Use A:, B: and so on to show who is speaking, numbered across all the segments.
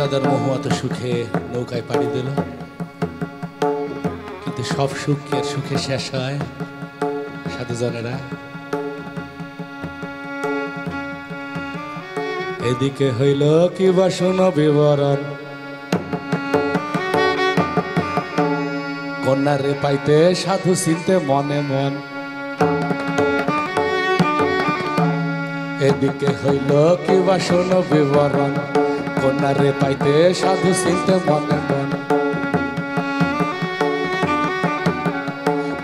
A: চাঁদার মহুয়া তো সুখে নৌকায় পাড়ি দিল, কিন্তু সব সুখ কি আর সুখে শেষ হয় সাধুজনেরা? এদিকে হইল কি বা শোনো বিবরণ, কন্যারে পাইতে সাধু চিনতে মনে মন। এদিকে হইল কি বা শোনো বিবরণ, কন্যারে পাইতে সাধু চিনতে মনে মন।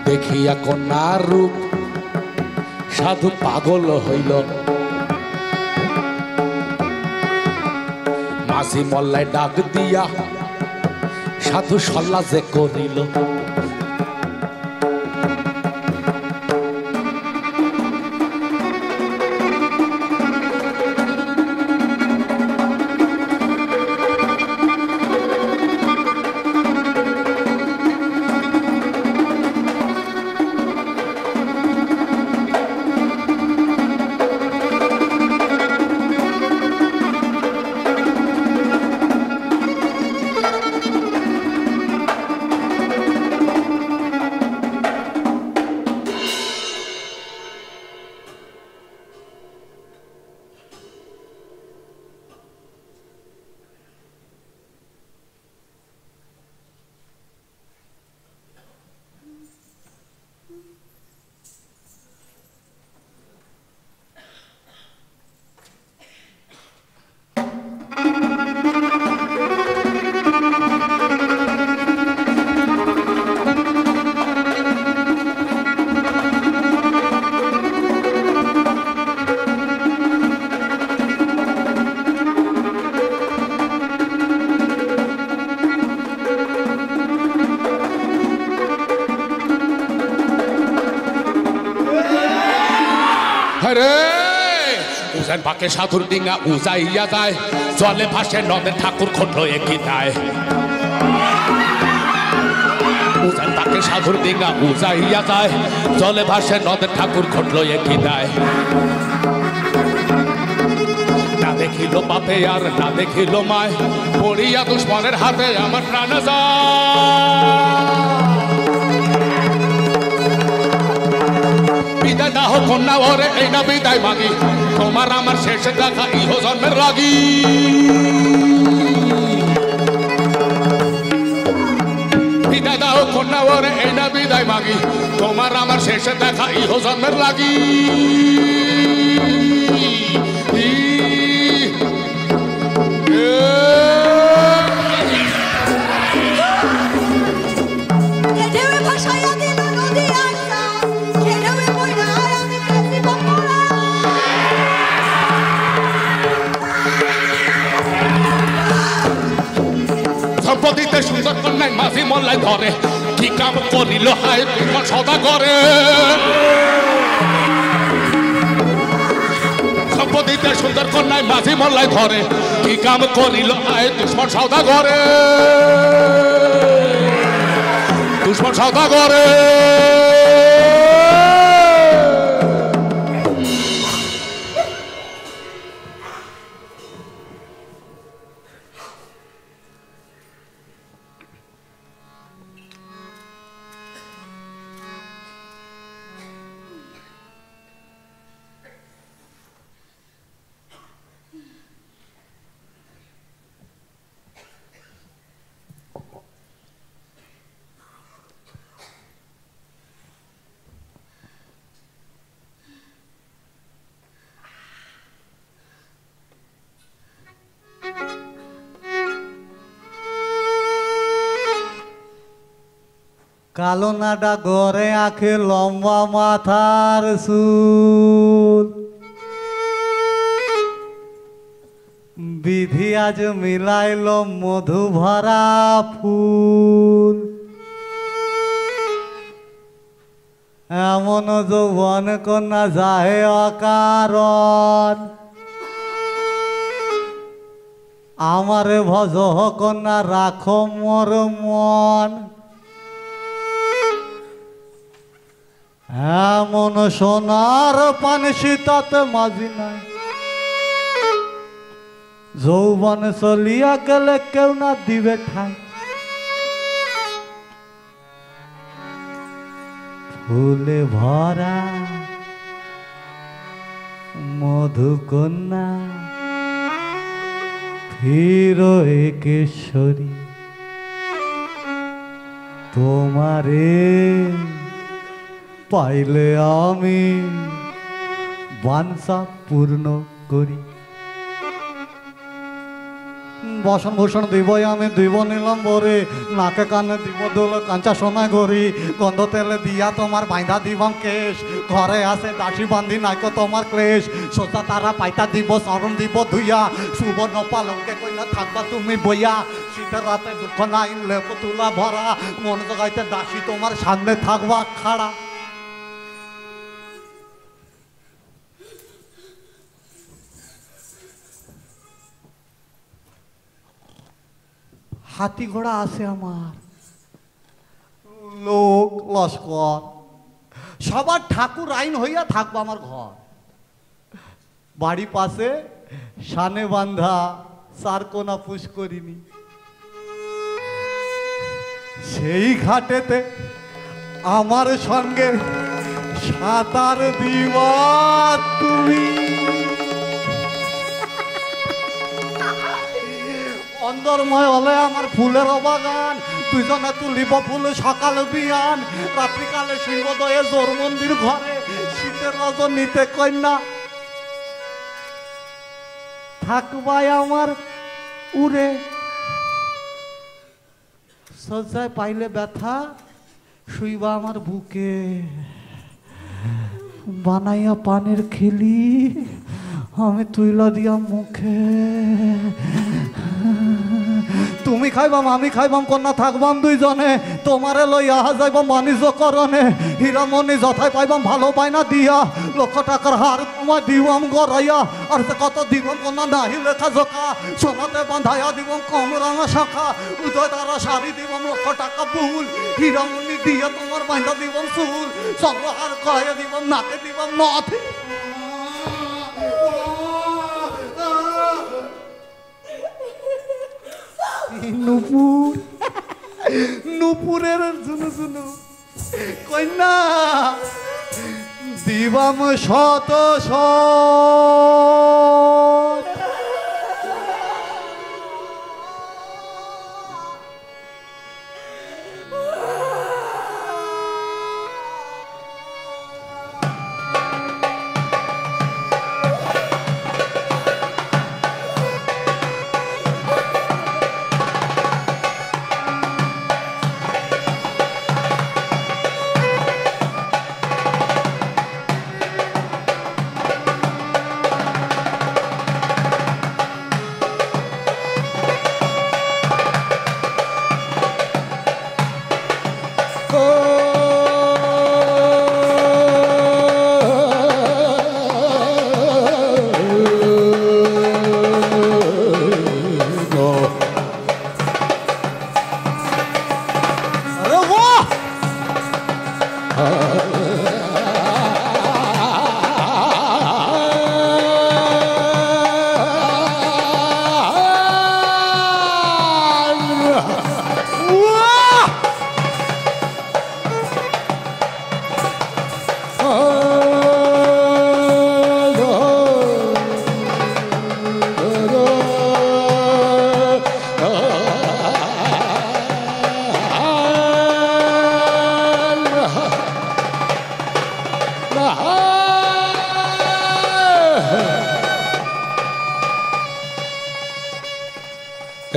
A: দেখিয়া কন্যার রূপ সাধু পাগল হইল, মাঝি মল্লায় ডাক দিয়া সাধু সল্লা যে করিল। উজান পাকে সাধুর ডিঙা উজাইয়া যায়, জলে ভাসে নদের ঠাকুর খটলো একই যায়। উজান পাকে সাধুর ডিঙা উজাইয়া যায়, জলে ভাসে নদের ঠাকুর খটলো একই যায়। না দেখিল বাপে আর না দেখিল মায়, পড়িয়া দুশ্মনের হাতে আমার প্রাণ যায়। বিদায় দাহ কন্যা ওরে এই না বিদায় মাগি, তোমার আমার শেষে দেখা ইহ জন্মের লাগি। বিদায় দাহ কন্যা ওরে এই না বিদায় মাগি, তোমার আমার শেষে দেখা ইহ জন্মের লাগি। সম্পত্তিতে সুন্দর কন্যায় মাঝি মল্লায় ধরে, কি কাম করিল হায় দুশ্মন সদা করে। সম্পত্তিতে সুন্দর কন্যায় মাঝি মল্লায় ধরে, কি কাম করিল হায় দুশ্মন সদা করে। দুশ্মন সদা করে।
B: কালো নাডা গড়ে আঁখে লম্বা মাথার চুল, বিধি আজ মিলাইল মধু ভরা ফুল। এমন যৌবন কন্যা যাহে অকারণ, আমারে ভজ কন্যা রাখো মোর মন। এমন সোনার পান শীতত মাঝি নাই, যৌবন চলিয়া গেলে কেউ না দিবে ঠাই, ফুলে ভরা মধুকন্যা ফিরো একেশ্বরী, তোমারে পাইলে আমি বাঞ্ছা পূর্ণ করি। বসন ভূষণ দিবই আমি দিব নিলাম বরে, নাকে কানে দিব দোল কাঞ্চা সোনা গরি, গন্ধ তেলে দিয়া তোমার বাইন্ধা দিবাম কেশ, ঘরে আছে দাসী বান্ধি নাইকো তোমার ক্লেশ, সোজা তারা পাইতা দিব চরণ দিব ধুইয়া, সুবর্ণ পালঙ্কে কইনা থাকবা তুমি বইয়া, শীতের রাতে দুঃখ নাই লেপ তুলা ভরা, মন জগাইতে দাসী তোমার সামনে থাকবা খাড়া। হাতি ঘোড়া আছে আমার, লোক লস্কর, সবার ঠাকুর আইন হইয়া থাকবো আমার ঘর। বাড়ি পাশে সানে বান্ধা চারকোনা পুষ্করিণী, সেই ঘাটেতে আমার সঙ্গে সাঁতার দিবা তুমি। অন্দরময় হলে আমার ফুলের বাগান, দুইজনে তুলিব ফুল সকালে বিয়ান, রাত্রিকালে শিবদয়ে জোর মন্দির ঘরে, শীতের রজনীতে কন্যা থাকবাই আমার উড়ে। সজ্জায় পাইলে ব্যথা শুইবা আমার বুকে, বানাইয়া পানের খিলি আমি তুইলা দিয়া মুখে। তুমি খাইবাম আমি খাইবাম কন্যা থাকবাম দুইজনে, তোমারে লইয়া যাইব বাণিজ্য করণে, হীরামণি যথাই পাইবাম ভালো পাইনা দিয়া, লক্ষ টাকার হার তোমায় দিবাম গড়াইয়া, আর সে কত দিবাম কন্যা নাহি লেখা জোকা, সোনাতে বাঁধাইয়া দিবাম কম রাঙা শাখা, উদয় তারা শাড়ি দিবাম লক্ষ টাকা ফুল, হীরামণি দিয়া তোমার বাঁধা দিবাম চুল, চন্দ্রহার করাইয়া দিবাম নাকে দিবাম নথ। নুপুর নুপুরের শুনু শুনু কন্যা দিবাম শত শত।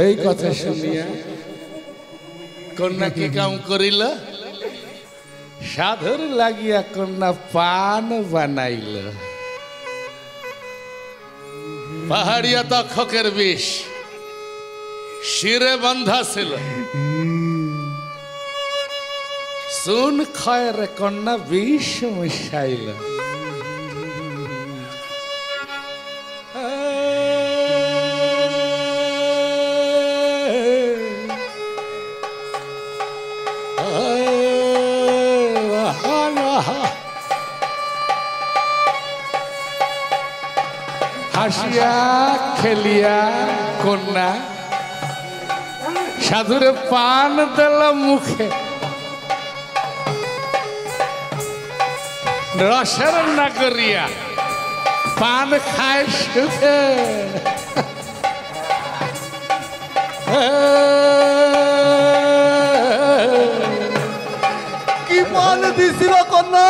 A: এই কথা শুনিয়া কন্যা কি কাম করিল, সাধুর লাগিয়া কন্যা পান বানাইল। পাহাড়িয়া তক্ষকের বিষ শিরে বন্ধা ছিল, সুন খয়ের কন্যা বিষ মিশাইল। হাসিয়া খেলিয়া কন্যা সাধুরে পান দিলাম মুখে রসের না করিয়া পান খায় সুখে
B: কি পান দিছিল কন্যা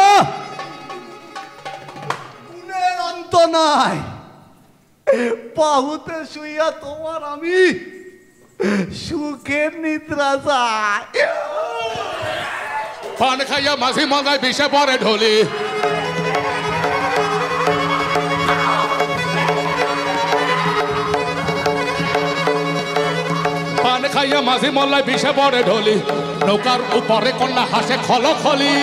B: গুণের অন্ত নাই বাহুতে শুইয়া তোমার আমি সুখের নিদ্রা যায়
A: পান খাইয়া মাঝি মঙ্গায় বিষে পরে ঢলি পান খাইয়া মাঝি মল্লায় বিষে পরে ঢলি নৌকার উপরে কন্যা হাসে খলখলি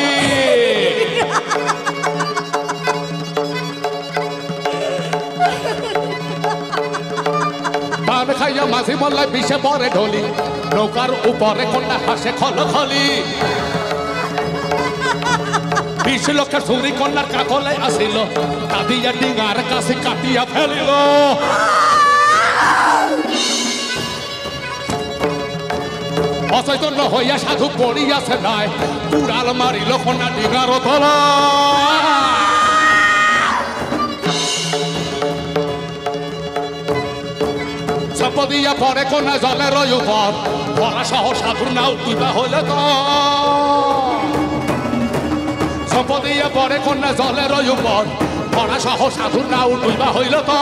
A: পান খাইয়া মাঝি মল্লায় বিষে পরে ঢলি নৌকার উপরে কন্যা হাসে খলখলি 20 লোকের সুরি কন্যার কাকলে আসিল কাঁদিয়া ডিঙার কাছে কাটিয়া ফেলিল অচৈতন্য হইয়া সাধু পড়িয়াছে নাই উড়াল মারিল কন্যা ডিঙার তলা সপদিয়া পরে কন্যা জলের উপর পরা সহ সাধুর নাও তুইবা হইলে তো সম্পদিয়া পরে কন্যা জলের উপর পরা সহ সাধুর নাও তুইবা হইল তো